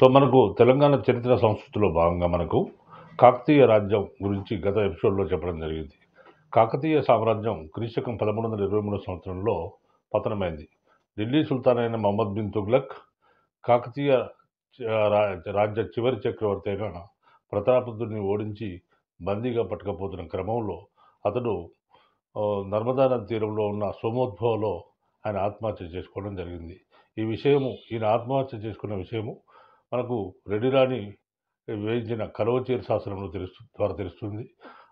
మనకు తెలంగాణ చరిత్ర సంస్కృతిలో భాగంగా మనకు కాకతీయ రాజ్యం గురించి గత ఎపిసోడ్‌లో చెప్పడం జరిగింది. కాకతీయ సామ్రాజ్యం క్రీశకం 1323 సంవత్సరంలో పతనమైంది. ఢిల్లీ సుల్తాన్ అయిన మహమ్మద్ బిన్ తుగ్లక్ కాకతీయ రా రాజ్య చివరి చక్రవర్తి అయిన ప్రతాపరుద్రుడిని ఓడించి బందీగా పట్టుకుపోతున్న క్రమంలో అతడు నర్మదా నది తీరంలో ఉన్న సోమోద్భవలో ఆయన ఆత్మహత్య చేసుకోవడం జరిగింది. ఈయన ఆత్మహత్య చేసుకున్న విషయము మనకు రెడ్డి రాణి వేయించిన కలవచేరు శాసనంలో ద్వారా తెలుస్తుంది.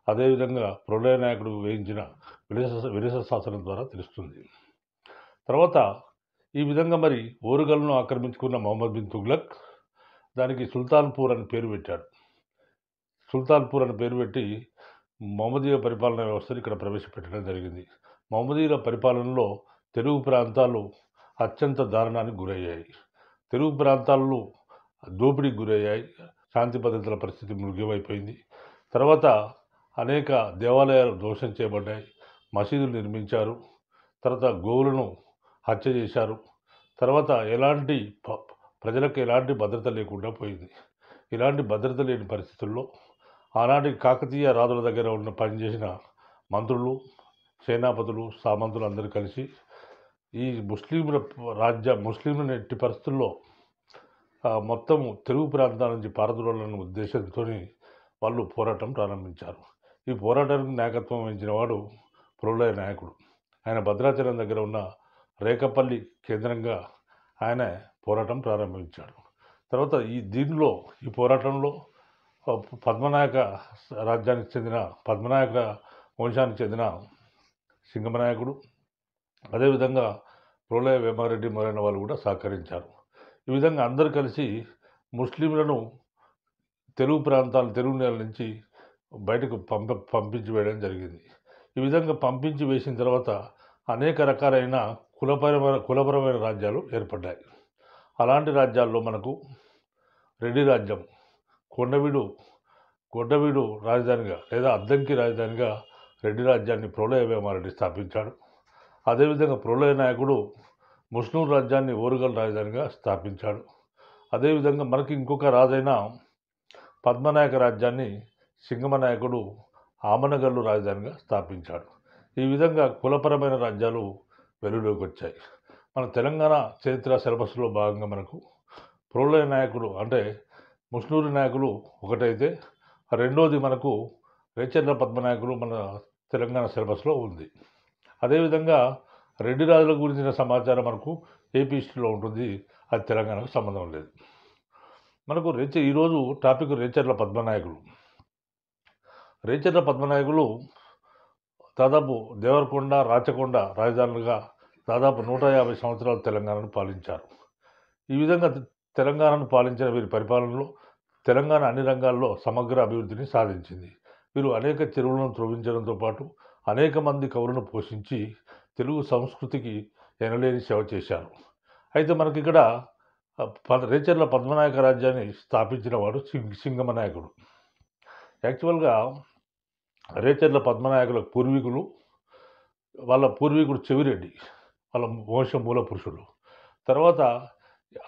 అదేవిధంగా ప్రళయ నాయకుడు వేయించిన విరస శాసనం ద్వారా తెలుస్తుంది. తర్వాత ఈ విధంగా మరి ఓరుగల్ను ఆక్రమించుకున్న మహమ్మద్ బిన్ తుగ్లక్ దానికి సుల్తాన్పూర్ అని పేరు పెట్టాడు. సుల్తాన్పూర్ అని పేరు పెట్టి మహమ్మదీయ పరిపాలనా వ్యవస్థను ఇక్కడ ప్రవేశపెట్టడం జరిగింది. మహమ్మదీయుల పరిపాలనలో తెలుగు ప్రాంతాలు అత్యంత దారుణానికి గురయ్యాయి. తెలుగు ప్రాంతాల్లో దోపిడీకి గురయ్యాయి. శాంతి భద్రతల పరిస్థితి మృగ్యమైపోయింది. తర్వాత అనేక దేవాలయాలు ధ్వంసం చేయబడ్డాయి. మసీదులు నిర్మించారు. తర్వాత గోవులను హత్య చేశారు. తర్వాత ప్రజలకు ఎలాంటి భద్రత లేకుండా పోయింది. ఇలాంటి భద్రత లేని పరిస్థితుల్లో ఆనాటి కాకతీయ రాజుల దగ్గర పనిచేసిన మంత్రులు, సేనాపతులు, సామంతులు అందరూ కలిసి ఈ ముస్లింలను ఎట్టి పరిస్థితుల్లో మొత్తం తెలుగు ప్రాంతాల నుంచి పారదోలాలన్న ఉద్దేశంతో వాళ్ళు పోరాటం ప్రారంభించారు. ఈ పోరాటానికి నాయకత్వం వహించిన వాడు ప్రళయ నాయకుడు. ఆయన భద్రాచలం దగ్గర ఉన్న రేకపల్లి కేంద్రంగా ఆయన పోరాటం ప్రారంభించాడు. తర్వాత ఈ పోరాటంలో పద్మనాయక వంశానికి చెందిన సింగమనాయకుడు, అదేవిధంగా ప్రళయ వేమారెడ్డి మొదలైన వాళ్ళు కూడా సహకరించారు. ఈ విధంగా అందరూ కలిసి ముస్లింలను తెలుగు నేల నుంచి బయటకు పంపించి వేయడం జరిగింది. ఈ విధంగా పంపించి వేసిన తర్వాత అనేక రకాలైన కులపరమైన రాజ్యాలు ఏర్పడ్డాయి. అలాంటి రాజ్యాల్లో మనకు రెడ్డి రాజ్యం కొండవీడు రాజధానిగా లేదా అద్దంకి రాజధానిగా రెడ్డి రాజ్యాన్ని ప్రళయ వేమారెడ్డి స్థాపించాడు. అదేవిధంగా ప్రళయ నాయకుడు ముస్నూరు రాజ్యాన్ని ఓరుగల్ రాజధానిగా స్థాపించాడు. అదేవిధంగా మనకి ఇంకొక రాజైన పద్మనాయక రాజ్యాన్ని సింగమనాయకుడు ఆమనగల్లు రాజధానిగా స్థాపించాడు. ఈ విధంగా కులపరమైన రాజ్యాలు వెలుగులోకి వచ్చాయి. మన తెలంగాణ చరిత్ర సిలబస్లో భాగంగా మనకు ప్రళయ నాయకుడు అంటే ముస్నూరు నాయకులు ఒకటైతే రెండోది మనకు రేచర్ల పద్మనాయకులు మన తెలంగాణ సిలబస్లో ఉంది. అదేవిధంగా రెడ్డి రాజుల గురించిన సమాచారం మనకు ఏపీ హిస్టరీలో ఉంటుంది. అది తెలంగాణకు సంబంధం లేదు. మనకు ఈరోజు టాపిక్ రేచర్ల పద్మనాయకులు. రేచర్ల పద్మనాయకులు దాదాపు దేవరకొండ, రాచకొండ రాజధానులుగా దాదాపు 150 సంవత్సరాలు తెలంగాణను పాలించారు. ఈ విధంగా తెలంగాణను పాలించిన వీరి పరిపాలనలో తెలంగాణ అన్ని రంగాల్లో సమగ్ర అభివృద్ధిని సాధించింది. వీరు అనేక చెరువులను త్రవ్వించడంతో పాటు అనేక మంది కవులను పోషించి తెలుగు సంస్కృతికి ఎనలేని సేవ చేశారు. అయితే మనకి ఇక్కడ రేచర్ల పద్మనాయక రాజ్యాన్ని స్థాపించిన వాడు సింగమనాయకుడు. యాక్చువల్గా రేచర్ల పద్మనాయకుల వాళ్ళ పూర్వీకుడు చెవిరెడ్డి, వాళ్ళ వంశ మూల పురుషుడు. తర్వాత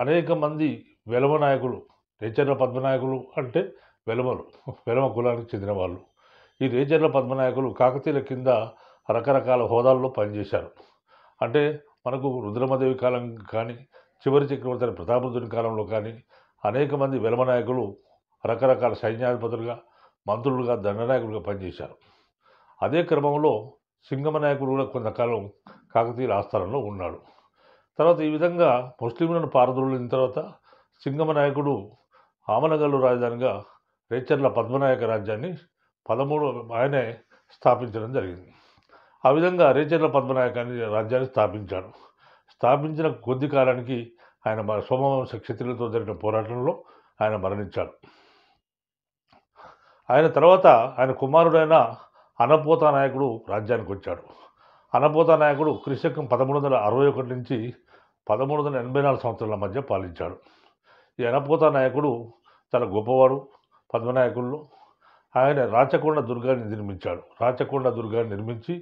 అనేక మంది వెలమ నాయకులు, రేచర్ల పద్మనాయకులు అంటే వెలమ కులానికి చెందిన వాళ్ళు. ఈ రేచర్ల పద్మనాయకులు కాకతీయుల కింద రకరకాల హోదాల్లో పనిచేశారు. అంటే మనకు రుద్రమదేవి కాలం కానీ, చివరి చక్రవర్తి ప్రతాపరుద్రుని కాలంలో కానీ అనేక మంది వెలమ నాయకులు రకరకాల సైన్యాధిపతులుగా, మంత్రులుగా, దండనాయకులుగా పనిచేశారు. అదే క్రమంలో సింగమనాయకుడు కూడా కొంతకాలం కాకతీయుల ఆస్థానంలో ఉన్నాడు. తర్వాత ఈ విధంగా ముస్లింలను పారదోలిన తర్వాత సింగమనాయకుడు ఆమనగల్లు రాజధానిగా రేచర్ల పద్మనాయక రాజ్యాన్ని ఆయనే స్థాపించడం జరిగింది. ఆ విధంగా రేచర్ల పద్మనాయక రాజ్యాన్ని స్థాపించాడు. స్థాపించిన కొద్ది కాలానికి ఆయన సోమవంశ క్షత్రియులతో జరిగిన పోరాటంలో ఆయన మరణించాడు. ఆయన తర్వాత ఆయన కుమారుడైన అనపోత నాయకుడు రాజ్యానికి వచ్చాడు. అనపోత నాయకుడు క్రీశకం 1361 నుంచి 1384 సంవత్సరాల మధ్య పాలించాడు. ఈ అనపోత నాయకుడు చాలా గొప్పవాడు పద్మనాయకుల్లో. ఆయన రాచకొండ దుర్గాన్ని నిర్మించాడు. రాచకొండ దుర్గాన్ని నిర్మించి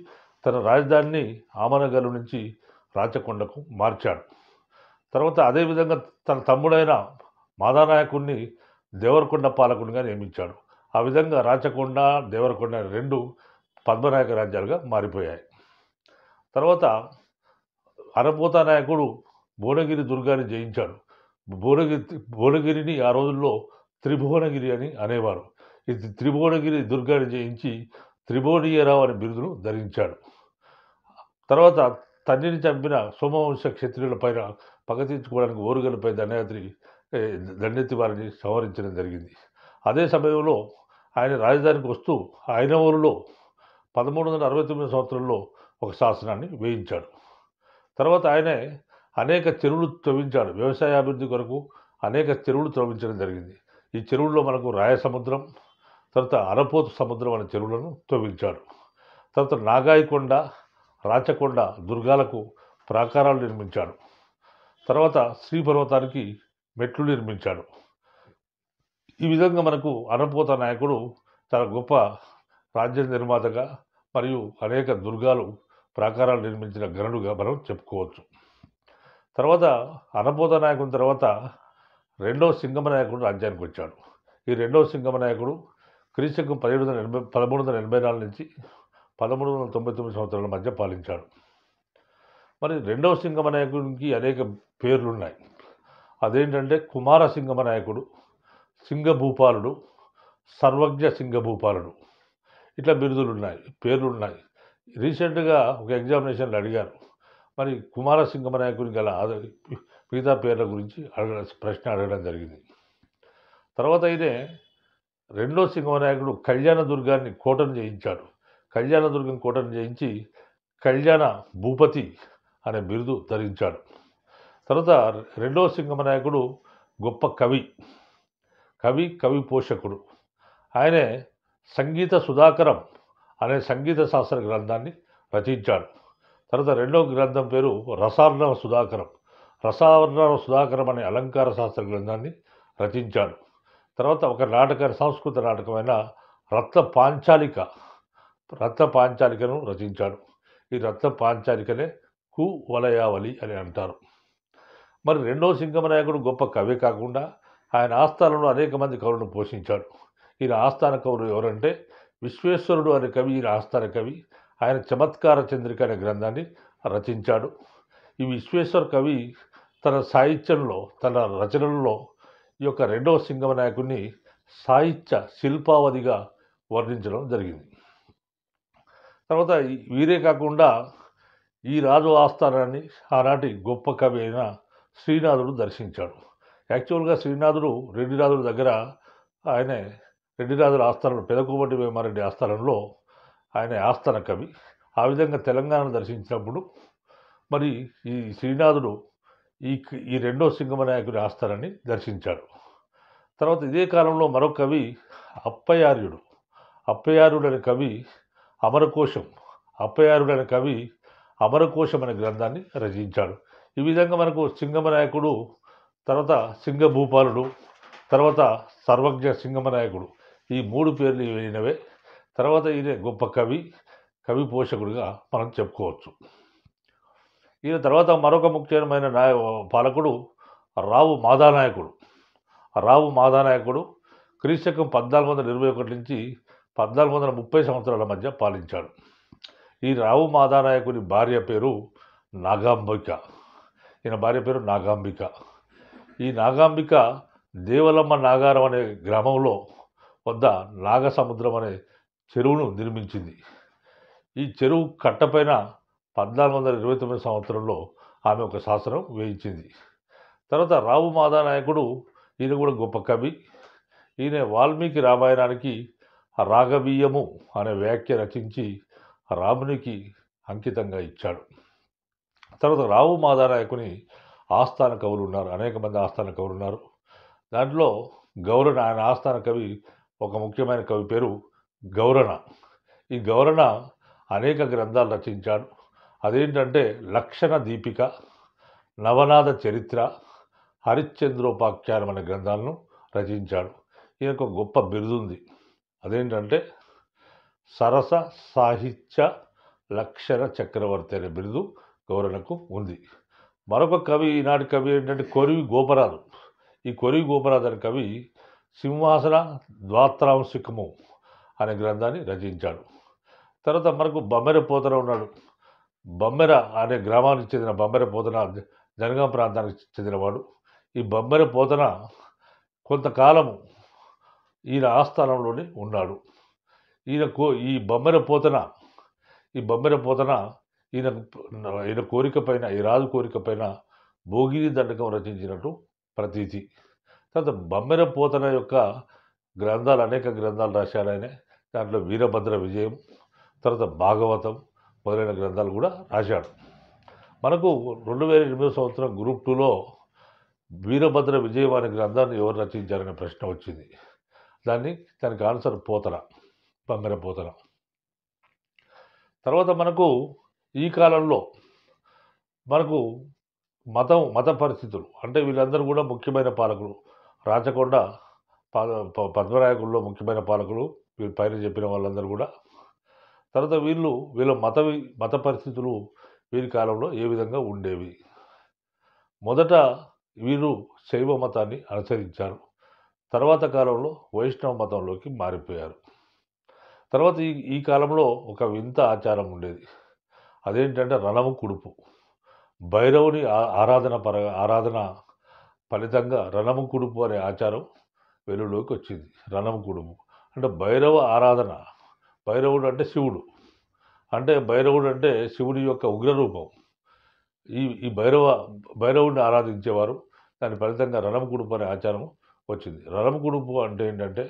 తన రాజధానిని ఆమనగల్లు నుంచి రాచకొండకు మార్చాడు. తర్వాత అదేవిధంగా తన తమ్ముడైన మాదానాయకుడిని దేవరకొండ పాలకునిగా నియమించాడు. ఆ విధంగా రాచకొండ, దేవరకొండ రెండు పద్మనాయక రాజ్యాలుగా మారిపోయాయి. తర్వాత అనపోత నాయకుడు భువనగిరి దుర్గాన్ని జయించాడు. భువనగిరిని ఆ రోజుల్లో త్రిభువనగిరి అని అనేవారు. ఈ త్రిభువనగిరి దుర్గాన్ని జయించి త్రిభువనీయరావు అనే బిరుదును ధరించాడు. తర్వాత తండ్రిని చంపిన సోమవంశ క్షత్రియుల పైన పగ తీర్చుకోవడానికి ఓరుగలపై దండెత్తి వారిని సంహరించడం జరిగింది. అదే సమయంలో ఆయన రాజధానికి వస్తూ ఐనవోలులో 1369 సంవత్సరంలో ఒక శాసనాన్ని వేయించాడు. తర్వాత ఆయనే అనేక చెరువులు త్రవ్వించాడు. వ్యవసాయాభివృద్ధి కొరకు అనేక చెరువులు త్రవ్వించడం జరిగింది. ఈ చెరువుల్లో మనకు రాయసముద్రం, తర్వాత అనపోతు సముద్రం అనే చెరువులను త్రవ్వించాడు. తర్వాత నాగాయికొండ, రాచకొండ దుర్గాలకు ప్రాకారాలు నిర్మించాడు. తర్వాత శ్రీపర్వతానికి మెట్లు నిర్మించాడు. ఈ విధంగా మనకు అనపోత నాయకుడు చాలా గొప్ప రాజ్య నిర్మాతగా మరియు అనేక దుర్గాలు ప్రాకారాలు నిర్మించిన గనుడుగా మనం చెప్పుకోవచ్చు. తర్వాత అనపోత నాయకుని తర్వాత రెండవ సింగమ నాయకుడు రాజ్యానికి వచ్చాడు. ఈ రెండవ సింగమ నాయకుడు క్రీస్తు 1384 నుంచి 1399 సంవత్సరాల మధ్య పాలించాడు. మరి రెండవ సింగమ నాయకునికి అనేక పేర్లున్నాయి. అదేంటంటే కుమార సింగమ నాయకుడు, సింగభూపాలుడు, సర్వజ్ఞ సింగభూపాలుడు, ఇట్లా పేర్లున్నాయి. రీసెంట్గా ఒక ఎగ్జామినేషన్లు అడిగారు, మరి కుమార సింగమ నాయకుని గల మిగతా పేర్ల గురించి ప్రశ్న అడగడం జరిగింది. తర్వాత ఇదే రెండో సింగమ నాయకుడు కళ్యాణదుర్గాన్ని కోటను జయించాడు. కళ్యాణదుర్గం కోటను జయించి కళ్యాణ భూపతి అనే బిరుదు ధరించాడు. తర్వాత రెండవ సింగమ నాయకుడు గొప్ప కవి పోషకుడు. ఆయనే సంగీత సుధాకరం అనే సంగీత శాస్త్ర గ్రంథాన్ని రచించాడు. తర్వాత రెండవ గ్రంథం పేరు రసార్ణవ సుధాకరం అనే అలంకార శాస్త్ర గ్రంథాన్ని రచించాడు. తర్వాత ఒక సంస్కృత నాటకమైన రత్న పాంచాలికను రచించాడు. ఈ రత్న పాంచాలికనే కువలయావళి అని అంటారు. మరి రెండవ సింగమ నాయకుడు గొప్ప కవి కాకుండా ఆయన ఆస్థానంలో అనేక మంది కవులను పోషించాడు. ఈయన ఆస్థాన కవులు ఎవరంటే విశ్వేశ్వరుడు అనే కవి ఈయన ఆస్థాన కవి. ఆయన చమత్కార చంద్రిక అనే గ్రంథాన్ని రచించాడు. ఈ విశ్వేశ్వర కవి తన సాహిత్యంలో, తన రచనలలో ఈ యొక్క రెండవ సింగమ నాయకుడిని సాహిత్య శిల్పావధిగా వర్ణించడం జరిగింది. తర్వాత వీరే కాకుండా ఈ రాజు ఆస్థానాన్ని ఆనాటి గొప్ప కవి అయిన శ్రీనాథుడు దర్శించాడు. యాక్చువల్గా శ్రీనాథుడు రెడ్డిరాజుల దగ్గర రెడ్డిరాజుల ఆస్థానంలో పెదకోమటి వేమారెడ్డి ఆస్థానంలో ఆయన ఆస్థాన కవి. ఆ విధంగా తెలంగాణను దర్శించినప్పుడు మరి ఈ శ్రీనాథుడు ఈ రెండో సింగమ నాయకుడి ఆస్థానాన్ని దర్శించాడు. తర్వాత ఇదే కాలంలో మరొక కవి అప్పయార్యుడు అనే కవి అమరకోశం అనే గ్రంథాన్ని రచించాడు. ఈ విధంగా మనకు సింగమ నాయకుడు, తర్వాత సింగభూపాలుడు, తర్వాత సర్వజ్ఞ సింగమ నాయకుడు, ఈ మూడు పేర్లు అయినవే. తర్వాత ఈయన గొప్ప కవి పోషకుడిగా మనం చెప్పుకోవచ్చు. ఈయన తర్వాత మరొక ముఖ్యమైన పాలకుడు రావు మాదానాయకుడు క్రీస్తు 1421 నుంచి 1430 సంవత్సరాల మధ్య పాలించాడు. ఈ రావు మాదానాయకుని భార్య పేరు నాగాంబిక. ఈ నాగాంబిక దేవలమ్మ నాగారం అనే గ్రామంలో వద్ద నాగసముద్రం అనే చెరువును నిర్మించింది. ఈ చెరువు కట్టపైన 1429 సంవత్సరంలో ఆమె ఒక శాసనం వేయించింది. తర్వాత రావు మాదానాయకుడు ఈయన కూడా గొప్ప కవి. ఈయన వాల్మీకి రామాయణానికి రాగవీయము అనే వ్యాఖ్య రచించి రామునికి అంకితంగా ఇచ్చాడు. తర్వాత రావు మాదానాయకుని ఆస్థాన కవులు ఉన్నారు, అనేక మంది ఆస్థాన కవులు ఉన్నారు. దాంట్లో గౌరణ, ఆయన ఆస్థాన కవి ఒక ముఖ్యమైన కవి పేరు గౌరణ. ఈ గౌరణ అనేక గ్రంథాలు రచించాడు. అదేంటంటే లక్షణ దీపిక, నవనాథ చరిత్ర, హరిశ్చంద్రోపాఖ్యానం అనే గ్రంథాలను రచించాడు. ఈయనకు ఒక గొప్ప బిరుదుంది, అదేంటంటే సరస సాహిత్య లక్షణ చక్రవర్తి అనే బిరుదు గౌరవకు ఉంది. మరొక కవి, ఈనాటి కవి ఏంటంటే కొరివి గోపరాజు. ఈ కొరి గోపరాజు అనే కవి సింహాసన ద్వాత్రాంశికము అనే గ్రంథాన్ని రచించాడు. తర్వాత మనకు బమ్మెర పోతన ఉన్నాడు. బమ్మెర అనే గ్రామానికి చెందిన బమ్మెర పోతన జనగాం ప్రాంతానికి చెందినవాడు. ఈ బమ్మెర పోతన కొంతకాలము ఈయన ఆస్థానంలోనే ఉన్నాడు. ఈ బమ్మెర పోతన ఈయన కోరిక పైన, ఈ రాజు కోరిక పైన భోగిని దండకం రచించినట్టు ప్రతీతి. తర్వాత బమ్మెర పోతన యొక్క గ్రంథాలు, అనేక గ్రంథాలు రాశాడు ఆయన. దాంట్లో వీరభద్ర విజయం, తర్వాత భాగవతం మొదలైన గ్రంథాలు కూడా రాశాడు. మనకు 2008 సంవత్సరం గ్రూప్ 2లో వీరభద్ర విజయం అనే గ్రంథాన్ని ఎవరు రచించారనే ప్రశ్న వచ్చింది. దానికి ఆన్సర్ పోతన, బమ్మెర పోతన. తర్వాత మనకు ఈ కాలంలో మనకు మత పరిస్థితులు అంటే వీళ్ళందరూ కూడా ముఖ్యమైన పాలకులు. రాచకొండ పద్మనాయకుల్లో ముఖ్యమైన పాలకులు వీళ్ళు పైన చెప్పిన వాళ్ళందరూ కూడా. తర్వాత వీళ్ళ మత పరిస్థితులు వీరి కాలంలో ఏ విధంగా ఉండేవి. మొదట వీరు శైవ మతాన్ని అనుసరించారు. తర్వాత కాలంలో వైష్ణవ మతంలోకి మారిపోయారు. తర్వాత ఈ కాలంలో ఒక వింత ఆచారం ఉండేది. అదేంటంటే రణము కుడుపు. భైరవుని ఆరాధన ఫలితంగా రణము కుడుపు అనే ఆచారం వెలుగులోకి వచ్చింది. రణము కుడుపు అంటే భైరవ ఆరాధన. భైరవుడు అంటే శివుడు. భైరవుడు అంటే శివుడి యొక్క ఉగ్రరూపం. ఈ భైరవుడిని ఆరాధించేవారు. దాని ఫలితంగా రణము కుడుపు అనే ఆచారం వచ్చింది. రణము కుడుపు అంటే ఏంటంటే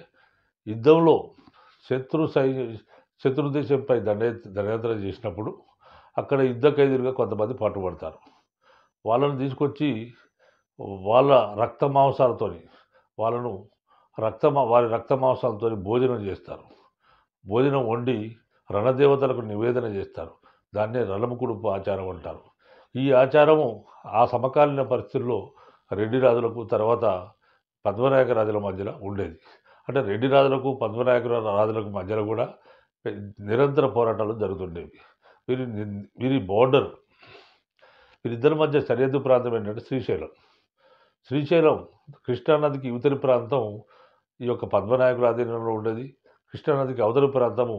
యుద్ధంలో శత్రు దేశంపై దండయాత్ర చేసినప్పుడు అక్కడ యుద్ధ ఖైదీలుగా కొంతమంది పట్టుబడతారు. వాళ్ళను తీసుకొచ్చి వాళ్ళ రక్త మాంసాలతోని వారి రక్త మాంసాలతో భోజనం చేస్తారు. భోజనం వండి రణదేవతలకు నివేదన చేస్తారు. దాన్నే రణము కుడుపు ఆచారం అంటారు. ఈ ఆచారము ఆ సమకాలీన పరిస్థితుల్లో రెడ్డి రాజులకు, తర్వాత పద్మనాయక రాజుల మధ్యలో ఉండేది. అంటే రెడ్డి రాజులకు, పద్మనాయక రాజులకు మధ్యలో కూడా నిరంతర పోరాటాలు జరుగుతుండేవి. వీరి బోర్డర్, వీరిద్దరి మధ్య సరిహద్దు ప్రాంతం ఏంటంటే శ్రీశైలం కృష్ణానదికి యువతలి ప్రాంతం ఈ యొక్క పద్మనాయకుల ఆధీనంలో ఉండేది. కృష్ణానదికి అవతలి ప్రాంతము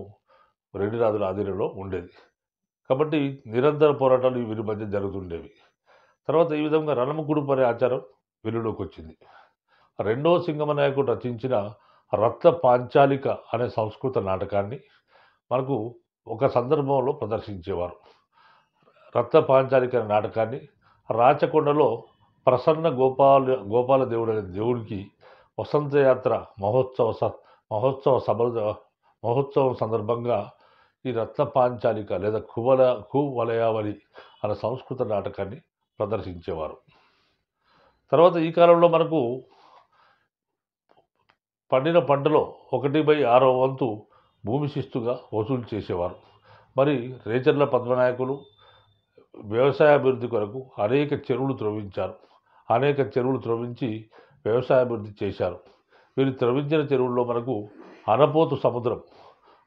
రెడ్డి రాజుల ఆధీనంలో ఉండేది. కాబట్టి నిరంతర పోరాటాలు వీరి మధ్య జరుగుతుండేవి. తర్వాత ఈ విధంగా రణము కుడుపు అనే ఆచారం వెలుగులోకి వచ్చింది. రెండవ సింగమనాయకుడు రచించిన రత్న పాంచాలిక అనే సంస్కృత నాటకాన్ని మనకు ఒక సందర్భంలో ప్రదర్శించేవారు. రత్న పాంచాలిక అనే నాటకాన్ని రాచకొండలో ప్రసన్న గోపాల దేవుడు అనే దేవుడికి వసంతయాత్ర మహోత్సవం సందర్భంగా ఈ రత్న పాంచాలిక లేదా కువలయావళి అనే సంస్కృత నాటకాన్ని ప్రదర్శించేవారు. తర్వాత ఈ కాలంలో మనకు పండిన పంటలో 1/6 వంతు భూమి శిస్తుగా వసూలు చేసేవారు. మరి రేచర్ల పద్మనాయకులు వ్యవసాయాభివృద్ధి కొరకు అనేక చెరువులు త్రవ్వించి వ్యవసాయాభివృద్ధి చేశారు. వీరు త్రవ్వించిన చెరువుల్లో మనకు అనపోతు సముద్రం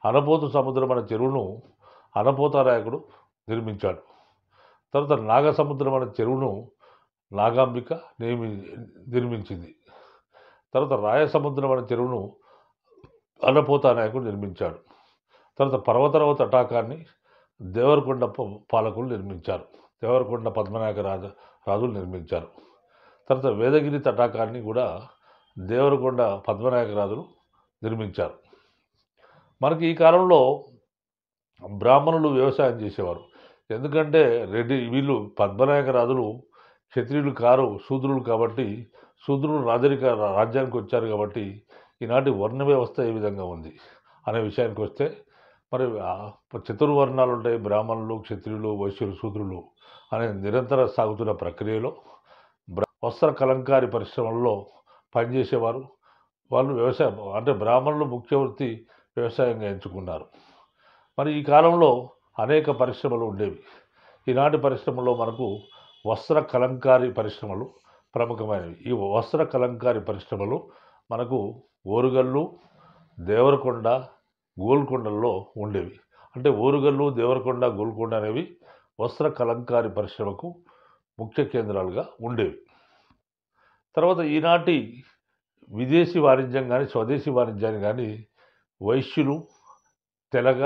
అనే చెరువును అనపోతానాయకుడు నిర్మించాడు. తర్వాత నాగసముద్రం అనే చెరువును నాగాంబిక నిర్మించింది. తర్వాత రాయసముద్రం అనే చెరువును అన్నపోతానాయకుడు నిర్మించాడు. తర్వాత పర్వతరావు తటాకాన్ని దేవరకొండ పాలకులు నిర్మించారు. దేవరకొండ పద్మనాయక రాజులు నిర్మించారు. తర్వాత వేదగిరి తటాకాన్ని కూడా దేవరకొండ పద్మనాయక రాజులు నిర్మించారు. మనకి ఈ కాలంలో బ్రాహ్మణులు వ్యవసాయం చేసేవారు. ఎందుకంటే వీళ్ళు పద్మనాయక రాజులు క్షత్రియులు కారు, శూద్రులు కాబట్టి, శూద్రులు రాజ్యానికి వచ్చారు కాబట్టి ఈనాటి వర్ణ వ్యవస్థ ఏ విధంగా ఉంది అనే విషయానికి వస్తే, మరి చతుర్వర్ణాలు ఉంటాయి. బ్రాహ్మణులు, క్షత్రియులు, వైశ్యులు, శూద్రులు అనే నిరంతర సాగుతున్న ప్రక్రియలో వస్త్ర కలంకారీ పరిశ్రమల్లో పనిచేసేవారు. వాళ్ళు వ్యవసాయం బ్రాహ్మణులు ముఖ్య వృత్తి వ్యవసాయంగా ఎంచుకున్నారు. మరి ఈ కాలంలో అనేక పరిశ్రమలు ఉండేవి. ఈనాటి పరిశ్రమలో మనకు వస్త్ర కలంకారీ పరిశ్రమలు ప్రముఖమైనవి. ఈ వస్త్ర కలంకారీ పరిశ్రమలు మనకు ఓరుగల్లు, దేవరకొండ, గోల్కొండల్లో ఉండేవి. ఓరుగల్లు, దేవరకొండ, గోల్కొండ అనేవి వస్త్ర కలంకారీ పరిశ్రమకు ముఖ్య కేంద్రాలుగా ఉండేవి. తర్వాత ఈనాటి విదేశీ వాణిజ్యం కానీ స్వదేశీ వాణిజ్యాన్ని కానీ వైశ్యులు తెలగ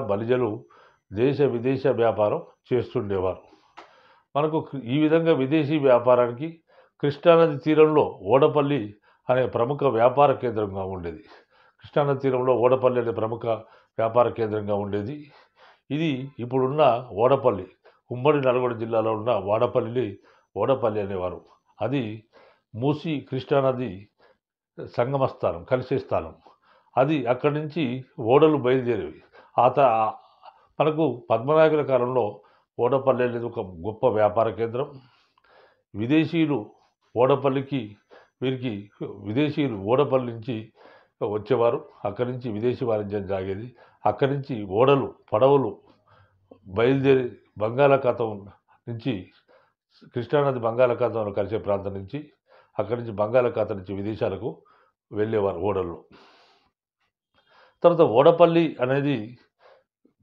బలిజలు దేశ విదేశ వ్యాపారం చేస్తుండేవారు. మనకు ఈ విధంగా విదేశీ వ్యాపారానికి కృష్ణానది తీరంలో ఓడపల్లి అనే ప్రముఖ వ్యాపార కేంద్రంగా ఉండేది. కృష్ణానది తీరంలో ఓడపల్లి అనే ప్రముఖ వ్యాపార కేంద్రంగా ఉండేది. ఇది ఇప్పుడున్న ఓడపల్లి, ఉమ్మడి నల్గొండ జిల్లాలో ఉన్న ఓడపల్లి అనేవారు. అది మూసి కృష్ణానది సంగమ స్థానం, కలిసే స్థానం. అది అక్కడి నుంచి ఓడలు బయలుదేరేవి. మనకు పద్మనాయకుల కాలంలో ఓడపల్లి అనేది ఒక గొప్ప వ్యాపార కేంద్రం. విదేశీయులు ఓడపల్లి నుంచి వచ్చేవారు. అక్కడి నుంచి విదేశీ వాణిజ్యం సాగేది. అక్కడి నుంచి పడవలు బయలుదేరి బంగాళాఖాతం నుంచి కృష్ణానది బంగాళాఖాతంలో కలిసే ప్రాంతం నుంచి అక్కడి నుంచి బంగాళాఖాతం నుంచి విదేశాలకు వెళ్ళేవారు ఓడల్లో. తర్వాత ఓడపల్లి అనేది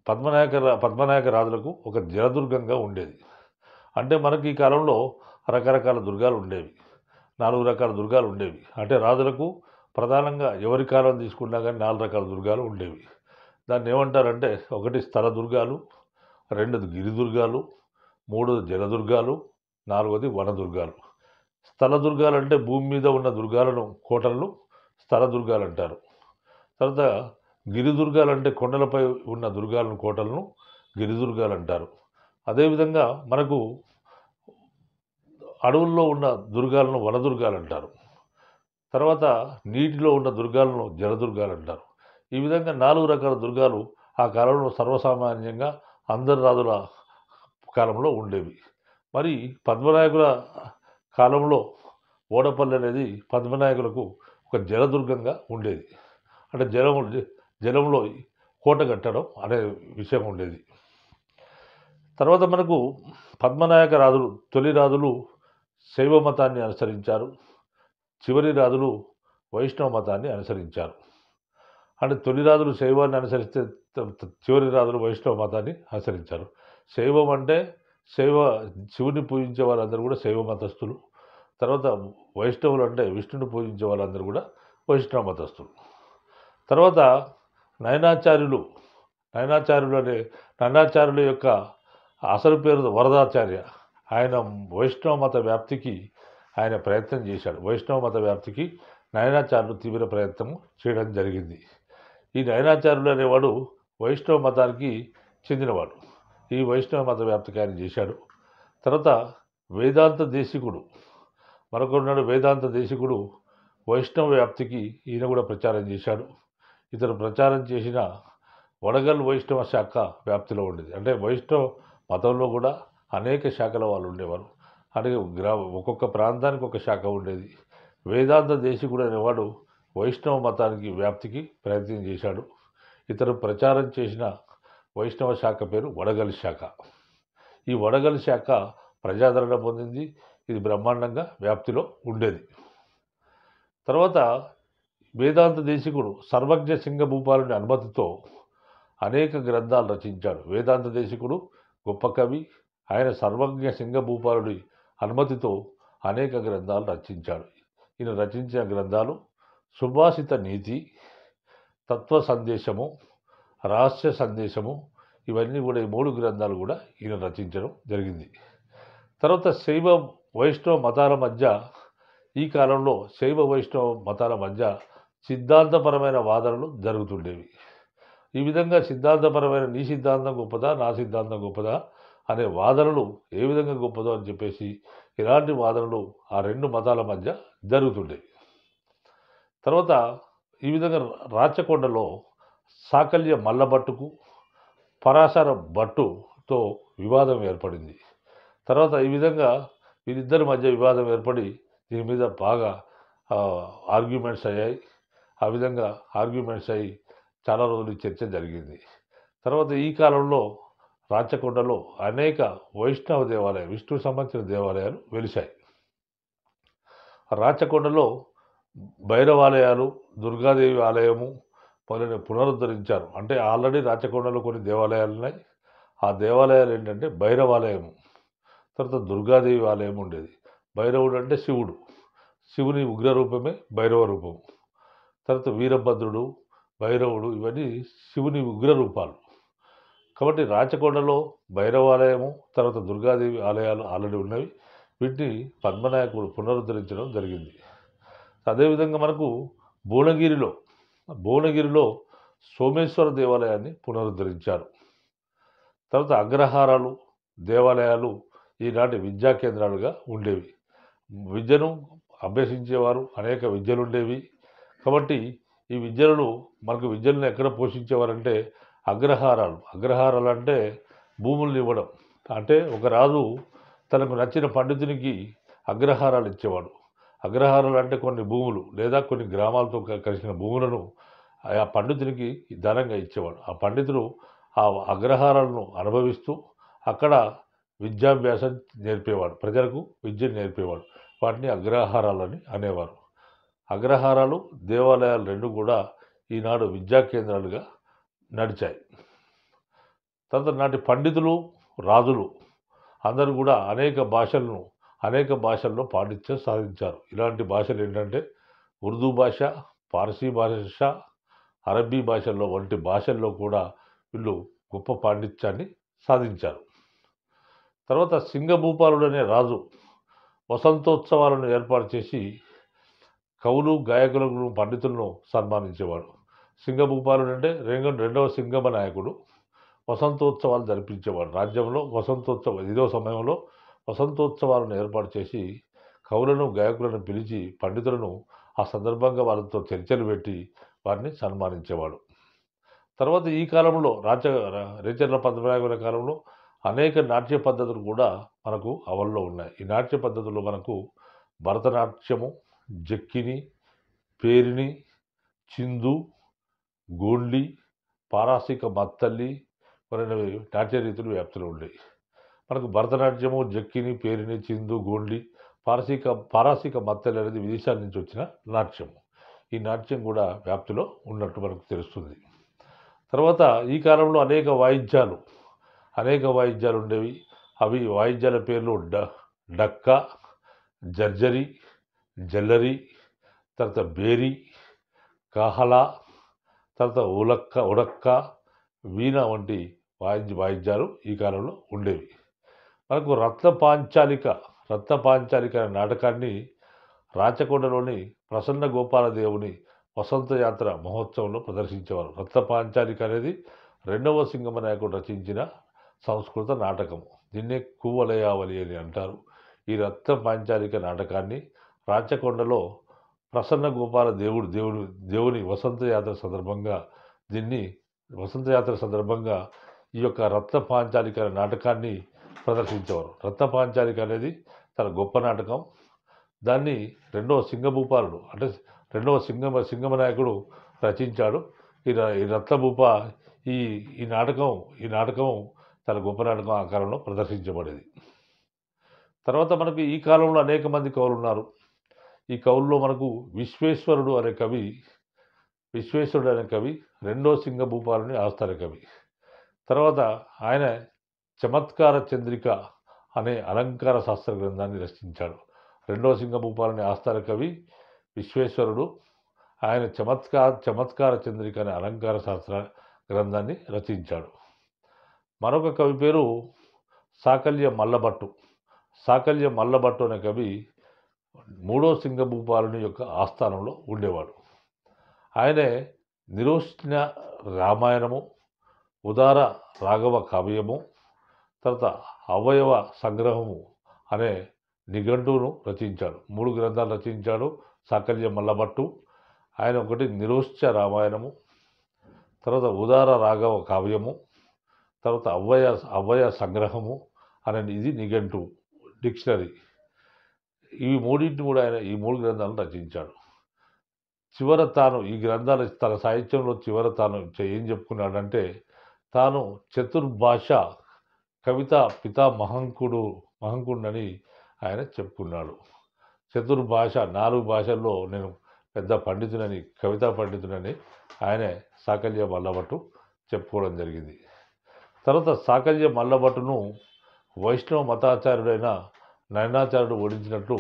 పద్మనాయక రాజులకు ఒక జలదుర్గంగా ఉండేది. అంటే మనకి ఈ కాలంలో రకరకాల దుర్గాలు ఉండేవి, 4 రకాల దుర్గాలు ఉండేవి. అంటే రాజులకు ప్రధానంగా ఎవరి కాలం తీసుకున్నా కానీ 4 రకాల దుర్గాలు ఉండేవి. దాన్ని ఏమంటారంటే, 1 స్థల దుర్గాలు, 2 గిరిదుర్గాలు, 3 జలదుర్గాలు, 4 వనదుర్గాలు. స్థల దుర్గాలు అంటే భూమి మీద ఉన్న కోటలను స్థల దుర్గాలు అంటారు. తర్వాత గిరిదుర్గాలు అంటే కొండలపై ఉన్న కోటలను గిరిదుర్గాలు అంటారు. అదేవిధంగా మనకు అడవుల్లో ఉన్న దుర్గాలను వనదుర్గాలు అంటారు. తర్వాత నీటిలో ఉన్న దుర్గాలను జలదుర్గాలు అంటారు. ఈ విధంగా 4 రకాల దుర్గాలు ఆ కాలంలో సర్వసామాన్యంగా అందరి రాజుల కాలంలో ఉండేవి. మరి పద్మనాయకుల కాలంలో ఓడపల్లి అనేది పద్మనాయకులకు ఒక జలదుర్గంగా ఉండేది. అంటే జలంలో కోట కట్టడం అనే విషయం ఉండేది. తర్వాత మనకు పద్మనాయక రాజులు, తొలి రాజులు శైవ మతాన్ని అనుసరించారు, చివరి రాజులు వైష్ణవ మతాన్ని అనుసరించారు. అంటే తొలి రాజులు శైవాన్ని అనుసరిస్తే చివరి రాజులు వైష్ణవ మతాన్ని అనుసరించారు. శైవం అంటే శివుని పూజించే వాళ్ళందరూ కూడా శైవ మతస్థులు. తర్వాత వైష్ణవులు అంటే విష్ణుని పూజించే వాళ్ళందరూ కూడా వైష్ణవ మతస్థులు. తర్వాత నయనాచార్యుల యొక్క అసలు పేరు వరదాచార్య. ఆయన వైష్ణవ మత వ్యాప్తికి ప్రయత్నం చేశాడు. వైష్ణవ మత వ్యాప్తికి నయనాచార్యులు తీవ్ర ప్రయత్నం చేయడం జరిగింది. ఈ నయనాచార్యులు అనేవాడు వైష్ణవ మతానికి చెందినవాడు. ఈ వైష్ణవ మత వ్యాప్తికి ఆయన చేశాడు. తర్వాత వేదాంత దేశికుడు మరొకరున్నాడు. వేదాంత దేశికుడు వైష్ణవ వ్యాప్తికి ఈయన కూడా ప్రచారం చేశాడు. ఇతను ప్రచారం చేసిన వడగల్ వైష్ణవ శాఖ వ్యాప్తిలో ఉండేది. అంటే వైష్ణవ మతంలో కూడా అనేక శాఖల వాళ్ళు ఉండేవారు. అంటే ఒక్కొక్క ప్రాంతానికి ఒక శాఖ ఉండేది. వేదాంత దేశికుడు అనేవాడు వైష్ణవ మతానికి వ్యాప్తికి ప్రయత్నం చేశాడు. ఇతను ప్రచారం చేసిన వైష్ణవ శాఖ పేరు వడగల్ శాఖ. ఈ వడగల్ శాఖ ప్రజాదరణ పొందింది. ఇది బ్రహ్మాండంగా వ్యాప్తిలో ఉండేది. తర్వాత వేదాంత దేశికుడు సర్వజ్ఞ సింగభూపాలుని అనుమతితో అనేక గ్రంథాలు రచించాడు. వేదాంత దేశికుడు గొప్ప కవి. ఆయన సర్వజ్ఞ సింగభూపాలుడి అనుమతితో అనేక గ్రంథాలు రచించాడు. ఈయన రచించిన గ్రంథాలు సుభాషిత నీతి, తత్వ సందేశము, రహస్య సందేశము, ఇవన్నీ కూడా ఈ 3 గ్రంథాలు కూడా ఈయన రచించడం జరిగింది. తర్వాత శైవ వైష్ణవ మతాల మధ్య ఈ కాలంలో సిద్ధాంతపరమైన వాదనలు జరుగుతుండేవి. ఈ విధంగా సిద్ధాంతపరమైన నీ సిద్ధాంతం గొప్పదా, నా సిద్ధాంతం గొప్పదా అనే వాదనలు ఏ విధంగా గొప్పదో అని చెప్పేసి ఇలాంటి వాదనలు ఆ 2 మతాల మధ్య జరుగుతుండేవి. తర్వాత ఈ విధంగా రాచకొండలో సాకల్య మల్లభట్టుకు పరాశర భట్టుతో వివాదం ఏర్పడింది. తర్వాత ఈ విధంగా వీరిద్దరి మధ్య వివాదం ఏర్పడి దీని మీద బాగా ఆర్గ్యుమెంట్స్ అయ్యాయి. ఆ విధంగా ఆర్గ్యుమెంట్స్ అయ్యి చాలా రోజులు చర్చ జరిగింది. తర్వాత ఈ కాలంలో రాచకొండలో అనేక వైష్ణవ దేవాలయాలు, విష్ణుకు సంబంధించిన దేవాలయాలు వెలిశాయి. రాచకొండలో భైరవాలయాలు, దుర్గాదేవి ఆలయము మొదలైన పునరుద్ధరించారు. అంటే ఆల్రెడీ రాచకొండలో కొన్ని దేవాలయాలు ఉన్నాయి. ఆ దేవాలయాలు ఏంటంటే భైరవాలయము, తర్వాత దుర్గాదేవి ఆలయం ఉండేది. భైరవుడు అంటే శివుడు, శివుని ఉగ్ర రూపమే భైరవ రూపం. తర్వాత వీరభద్రుడు, భైరవుడు ఇవన్నీ శివుని ఉగ్ర రూపాలు. కాబట్టి రాచకొండలో భైరవాలయము, తర్వాత దుర్గాదేవి ఆలయాలు ఆల్రెడీ ఉన్నవి. వీటిని పద్మనాయకుడు పునరుద్ధరించడం జరిగింది. అదేవిధంగా మనకు భువనగిరిలో భువనగిరిలో సోమేశ్వర దేవాలయాన్ని పునరుద్ధరించారు. తర్వాత అగ్రహారాలు, దేవాలయాలు ఈనాటి విద్యా కేంద్రాలుగా ఉండేవి. విద్యను అభ్యసించేవారు, అనేక విద్యలు ఉండేవి. కాబట్టి ఈ విద్యలను విద్యలను ఎక్కడ పోషించేవారంటే అగ్రహారాలు అంటే భూములను ఇవ్వడం. అంటే ఒక రాజు తనకు నచ్చిన పండితునికి అగ్రహారాలు ఇచ్చేవాడు. అగ్రహారాలు అంటే కొన్ని భూములు లేదా కొన్ని గ్రామాలతో కలిసిన భూములను ఆ పండితునికి ధనంగా ఇచ్చేవాడు. ఆ పండితుడు ఆ అగ్రహారాలను అనుభవిస్తూ అక్కడ విద్యాభ్యాసం నేర్పేవాడు, ప్రజలకు విద్యను నేర్పేవాడు. వాటిని అగ్రహారాలని అనేవారు. అగ్రహారాలు, దేవాలయాలు రెండు కూడా ఈనాడు విద్యా కేంద్రాలుగా నడిచాయి. తర్వాత నాటి పండితులు, రాజులు అందరూ కూడా అనేక భాషల్లో పాండిత్యం సాధించారు. ఇలాంటి భాషలు ఏంటంటే ఉర్దూ భాష, పార్సీ భాష, అరబ్బీ భాషల్లో వంటి భాషల్లో కూడా వీళ్ళు గొప్ప పాండిత్యాన్ని సాధించారు. తర్వాత సింగభూపాలుడు అనే రాజు వసంతోత్సవాలను ఏర్పాటు చేసి కవులు, గాయకులను, పండితులను సన్మానించేవాడు. సింగభూపాలుడు అంటే రెండవ సింగమ నాయకుడు వసంతోత్సవాలు జరిపించేవాడు. రాజ్యంలో ఇదో సమయంలో వసంతోత్సవాలను ఏర్పాటు చేసి కవులను, గాయకులను పిలిచి పండితులను ఆ సందర్భంగా వాళ్ళతో చర్చలు పెట్టి వారిని సన్మానించేవాడు. తర్వాత ఈ కాలంలో రేచర్ల పద్మనాభుల కాలంలో అనేక నాట్య పద్ధతులు కూడా మనకు అమల్లో ఉన్నాయి. ఈ నాట్య పద్ధతుల్లో మనకు భరతనాట్యము, జక్కిని, పేరిణి, చిందు, గోండ్లి, పారాసిక మత్తల్లి మొదలైనవి నాట్య రీతులు వ్యాప్తిలో ఉండేవి. మనకు భరతనాట్యము, జక్కిని, పేరిణి, చిందు, గోండ్లి, పారాసిక మత్తల్లి అనేది విదేశాల నుంచి వచ్చిన నాట్యము. ఈ నాట్యం కూడా వ్యాప్తిలో ఉన్నట్టు మనకు తెలుస్తుంది. తర్వాత ఈ కాలంలో అనేక వాయిద్యాలు ఉండేవి. అవి వాయిద్యాల పేర్లు డక్క, జర్జరి, జల్లరి, తర్వాత బేరి, కాహలా, తర్వాత ఉడక్క, వీణ వంటి వాయిద్యాలు ఈ కాలంలో ఉండేవి. మనకు రత్నపాంచాలిక అనే నాటకాన్ని రాచకొండలోని ప్రసన్న గోపాలదేవుని వసంతయాత్ర మహోత్సవంలో ప్రదర్శించేవారు. రత్నపాంచాలిక అనేది రెండవ సింగమ నాయకుడు రచించిన సంస్కృత నాటకం. దీన్నే కువలయావలి అని అంటారు. ఈ రత్నపాంచాలిక నాటకాన్ని రాచకొండలో ప్రసన్న గోపాల దేవుని వసంతయాత్ర సందర్భంగా ఈ యొక్క రత్నపాంచాలిక నాటకాన్ని ప్రదర్శించేవారు. రత్నపాంచాలిక అనేది చాలా గొప్ప నాటకం. దాన్ని రెండవ సింగమ నాయకుడు రచించాడు. ఈ రత్నభూప ఈ నాటకం చాలా గొప్ప నాటకం ఆ కాలంలో ప్రదర్శించబడేది. తర్వాత మనకు ఈ కాలంలో అనేక మంది కవులు ఉన్నారు. ఈ కవుల్లో మనకు విశ్వేశ్వరుడు అనే కవి రెండో సింగభూపాలుని ఆస్థాన కవి. తర్వాత ఆయన చమత్కార చంద్రిక అనే అలంకార శాస్త్ర గ్రంథాన్ని రచించాడు. రెండవ సింగభూపాలుని ఆస్థాన కవి విశ్వేశ్వరుడు. ఆయన చమత్కార చంద్రిక అనే అలంకార శాస్త్ర గ్రంథాన్ని రచించాడు. మరొక కవి పేరు సాకల్య మల్లభట్టు అనే కవి మూడో సింగభూపాలుని యొక్క ఆస్థానంలో ఉండేవాడు. ఆయనే నిరోష్ణ రామాయణము, ఉదార రాఘవ కావ్యము, తర్వాత అవయవ సంగ్రహము అనే నిఘంటువును రచించాడు. 3 గ్రంథాలు రచించాడు సాకల్య మల్లభట్టు. ఆయన ఒకటి నిరోష్ణ రామాయణము, తర్వాత ఉదార రాఘవ కావ్యము, తర్వాత అవయ సంగ్రహము అనే ఇది నిఘంటువు, డిక్షనరీ. ఈ 3 గ్రంథాలను రచించాడు. చివర తన సాహిత్యంలో ఏం చెప్పుకున్నాడంటే తాను చతుర్భాష కవిత మహంకుడని ఆయన చెప్పుకున్నాడు. చతుర్భాష 4 భాషల్లో నేను పెద్ద పండితునని, కవితా పండితునని ఆయనే సాకల్య మల్లభట్టు చెప్పుకోవడం జరిగింది. తర్వాత సాకల్య మల్లభట్టును వైష్ణవ మతాచార్యుడైన నయనాచార్యుడు ఓడించినట్లు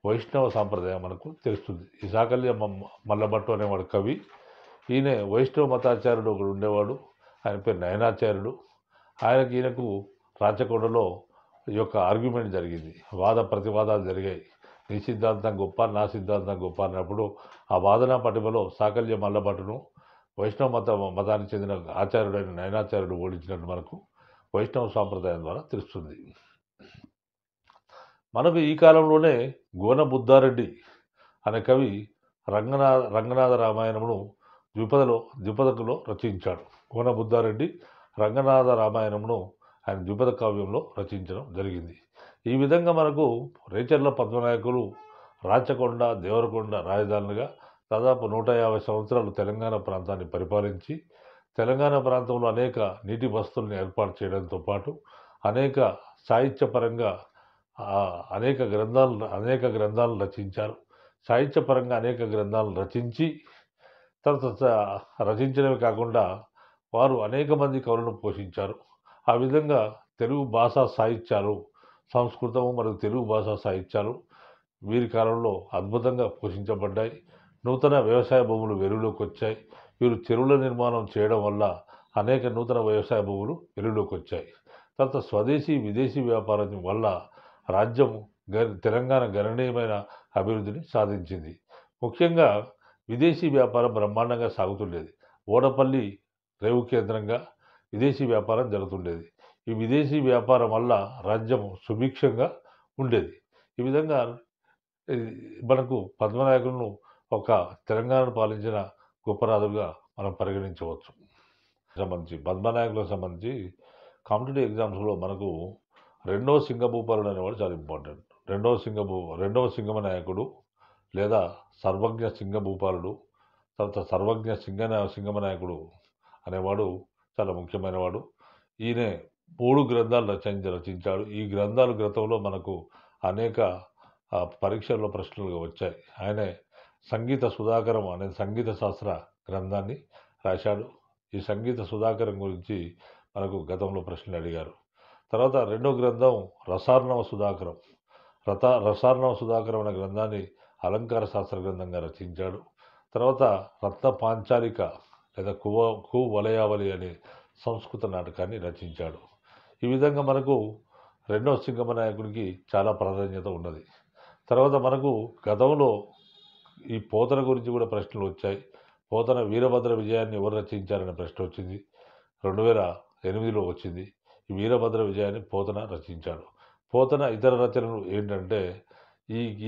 వైష్ణవ సాంప్రదాయం మనకు తెలుస్తుంది. ఈ సాకల్య మల్లభట్టు అనేవాడు కవి. ఈయన వైష్ణవ మతాచార్యుడు ఒకడు ఉండేవాడు. ఆయన పేరు నయనాచార్యుడు. ఈయనకు రాచకొండలో ఈ యొక్క ఆర్గ్యుమెంట్ జరిగింది. వాద ప్రతివాదాలు జరిగాయి. నీ సిద్ధాంతం గొప్ప, నా సిద్ధాంతం గొప్ప అన్నప్పుడు ఆ వాదన పటిమలో సాకల్య మల్లభట్టును వైష్ణవ మతానికి చెందిన ఆచార్యుడైన నయనాచార్యుడు ఓడించినట్టు మనకు వైష్ణవ సాంప్రదాయం ద్వారా తెలుస్తుంది. మనకు ఈ కాలంలోనే గోన బుద్ధారెడ్డి అనే కవి రంగనాథ రామాయణమును ద్విపదకులో రచించాడు. గోన బుద్ధారెడ్డి రంగనాథ రామాయణమును ఆయన ద్విపద కావ్యంలో రచించడం జరిగింది. ఈ విధంగా మనకు రేచర్ల పద్మనాయకులు రాచకొండ, దేవరకొండ రాజధానులుగా దాదాపు 150 సంవత్సరాలు తెలంగాణ ప్రాంతాన్ని పరిపాలించి తెలంగాణ ప్రాంతంలో అనేక నీటి వసతులను ఏర్పాటు చేయడంతో పాటు అనేక సాహిత్యపరంగా అనేక గ్రంథాలను రచించారు. సాహిత్యపరంగా అనేక గ్రంథాలను రచించి తర్వాత రచించడమే కాకుండా వారు అనేక మంది కవులను పోషించారు. ఆ విధంగా తెలుగు భాషా సాహిత్యాలు, సంస్కృతము మరియు తెలుగు భాషా సాహిత్యాలు వీరి కాలంలో అద్భుతంగా పోషించబడ్డాయి. నూతన వ్యవసాయ భూములు వెలుగులోకి వచ్చాయి. వీరు చెరువుల నిర్మాణం చేయడం వల్ల అనేక నూతన వ్యవసాయ భూములు వెలుగులోకి వచ్చాయి. తర్వాత స్వదేశీ విదేశీ వ్యాపారం వల్ల రాజ్యం తెలంగాణ గణనీయమైన అభివృద్ధిని సాధించింది. ముఖ్యంగా విదేశీ వ్యాపారం బ్రహ్మాండంగా సాగుతుండేది. ఓడపల్లి రేవు కేంద్రంగా విదేశీ వ్యాపారం జరుగుతుండేది. ఈ విదేశీ వ్యాపారం వల్ల రాజ్యం సుభిక్షంగా ఉండేది. ఈ విధంగా మనకు పద్మనాయకులను ఒక తెలంగాణను పాలించిన గొప్ప రాజుగా మనం పరిగణించవచ్చు. పద్మనాయకులకు సంబంధించి కాంపిటేటివ్ ఎగ్జామ్స్లో మనకు రెండవ సింగభూపాలుడు అనేవాడు చాలా ఇంపార్టెంట్. రెండవ సింగమనాయకుడు లేదా సర్వజ్ఞ సింగభూపాలుడు, తర్వాత సర్వజ్ఞ సింగమనాయకుడు అనేవాడు చాలా ముఖ్యమైన వాడు. ఈయన 3 గ్రంథాలు రచించాడు. ఈ గ్రంథాలు గతంలో మనకు అనేక పరీక్షల్లో ప్రశ్నలుగా వచ్చాయి. ఆయనే సంగీత సుధాకరం అనే సంగీత శాస్త్ర గ్రంథాన్ని రాశాడు. ఈ సంగీత సుధాకరం గురించి మనకు గతంలో ప్రశ్నలు అడిగారు. తర్వాత రెండో గ్రంథం రసార్ణవ సుధాకరం అనే గ్రంథాన్ని అలంకార శాస్త్ర గ్రంథంగా రచించాడు. తర్వాత రత్న పాంచాలిక లేదా వలయావళి అనే సంస్కృత నాటకాన్ని రచించాడు. ఈ విధంగా మనకు రెండవ సింగమనాయకునికి చాలా ప్రాధాన్యత ఉన్నది. తర్వాత మనకు గతంలో ఈ పోతన గురించి కూడా ప్రశ్నలు వచ్చాయి. పోతన వీరభద్ర విజయాన్ని ఎవరు రచించారనే ప్రశ్న వచ్చింది. 2008లో వచ్చింది. ఈ వీరభద్ర విజయాన్ని పోతన రచించాడు. పోతన ఇతర రచనలు ఏంటంటే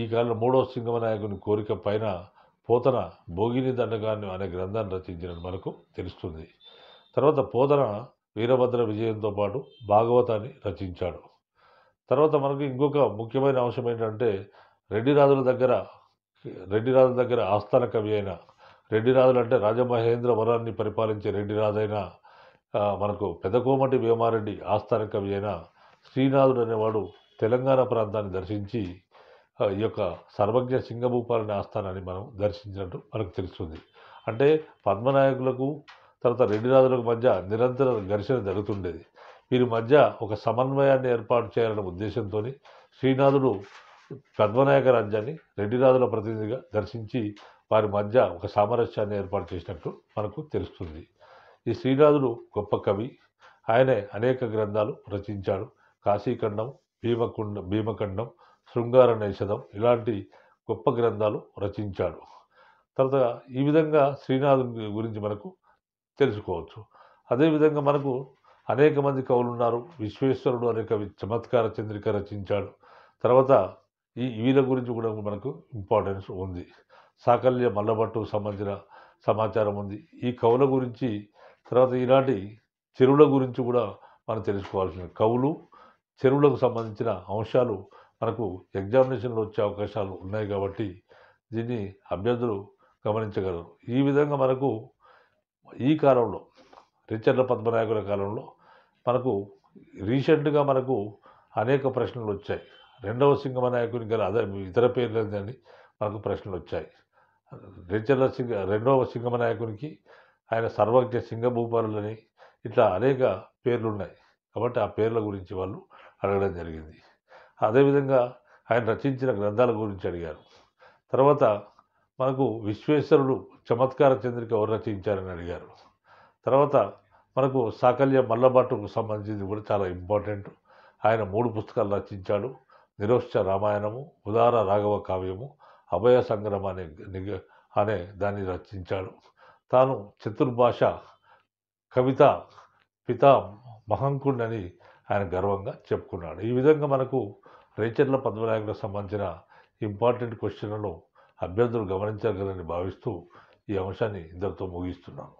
ఈ కాలంలో 3వ సింగమనాయకుని కోరిక పైన పోతన భోగిని దండకాన్ని అనే గ్రంథాన్ని రచించినట్టు మనకు తెలుస్తుంది. తర్వాత పోతన వీరభద్ర విజయంతో పాటు భాగవతాన్ని రచించాడు. తర్వాత మనకు ఇంకొక ముఖ్యమైన అంశం ఏంటంటే రెడ్డి రాజుల దగ్గర ఆస్థాన కవి అయిన రెడ్డి రాజులు అంటే రాజమహేంద్రవరాన్ని పరిపాలించే రెడ్డి రాజైన మనకు పెదకోమటి వేమారెడ్డి ఆస్థాన కవి అయిన శ్రీనాథుడు అనేవాడు తెలంగాణ ప్రాంతాన్ని దర్శించి ఈ యొక్క సర్వజ్ఞ సింగభూపాలని ఆస్థానాన్ని మనం దర్శించినట్టు మనకు తెలుస్తుంది. అంటే పద్మనాయకులకు తర్వాత రెడ్డి రాజులకు మధ్య నిరంతర ఘర్షణ జరుగుతుండేది. వీరి మధ్య ఒక సమన్వయాన్ని ఏర్పాటు చేయాలనే ఉద్దేశంతో శ్రీనాథుడు పద్మనాయక రాజ్యాన్ని రెడ్డి రాజుల ప్రతినిధిగా దర్శించి వారి మధ్య ఒక సామరస్యాన్ని ఏర్పాటు చేసినట్టు మనకు తెలుస్తుంది. ఈ శ్రీనాథుడు గొప్ప కవి. ఆయనే అనేక గ్రంథాలు రచించాడు. కాశీఖండం, భీమఖండం, శృంగార నైషధం ఇలాంటి గొప్ప గ్రంథాలు రచించాడు. తర్వాత ఈ విధంగా శ్రీనాథుని గురించి మనకు తెలుసుకోవచ్చు. అదేవిధంగా మనకు అనేక మంది కవులు ఉన్నారు. విశ్వేశ్వరుడు అనే కవి చమత్కార చంద్రిక రచించాడు. తర్వాత వీళ్ళ గురించి కూడా మనకు ఇంపార్టెన్స్ ఉంది. సాకల్య మల్లభట్టు సంబంధించిన సమాచారం ఉంది. ఈ కవుల గురించి తర్వాత ఇలాంటి చెరువుల గురించి కూడా మనం తెలుసుకోవాల్సిన కవులు చెరువులకు సంబంధించిన అంశాలు మనకు ఎగ్జామినేషన్లో వచ్చే అవకాశాలు ఉన్నాయి కాబట్టి దీన్ని అభ్యర్థులు గమనించగలరు. ఈ విధంగా మనకు ఈ కాలంలో రేచర్ల పద్మనాయకుల కాలంలో మనకు రీసెంట్గా మనకు అనేక ప్రశ్నలు వచ్చాయి. రెండవ సింగమనాయకుని గల ఇతర పేర్లని మనకు ప్రశ్నలు వచ్చాయి. రెండవ సింగమనాయకునికి ఆయన సర్వజ్ఞ సింగభూపాలులని ఇట్లా అనేక పేర్లు ఉన్నాయి. కాబట్టి ఆ పేర్ల గురించి వాళ్ళు అడగడం జరిగింది. అదేవిధంగా ఆయన రచించిన గ్రంథాల గురించి అడిగారు. తర్వాత మనకు విశ్వేశ్వరుడు చమత్కార చంద్రిక ఎవరు రచించారని అడిగారు. తర్వాత మనకు సాకల్య మల్లభట్టుకు సంబంధించింది కూడా చాలా ఇంపార్టెంట్. ఆయన 3 పుస్తకాలు రచించాడు. నిరోష్ట రామాయణము, ఉదార రాఘవ కావ్యము, అభయ సంగ్రమ అనే దాన్ని రచించాడు. తాను చతుర్భాష కవిత పితా మహంకుడిని ఆయన గర్వంగా చెప్పుకున్నాడు. ఈ విధంగా మనకు రేచర్ల పద్మనాయకులకు సంబంధించిన ఇంపార్టెంట్ క్వశ్చన్లను అభ్యర్థులు గమనించగలరని భావిస్తూ ఈ అంశాన్ని ఇంతటితో ముగిస్తున్నాను.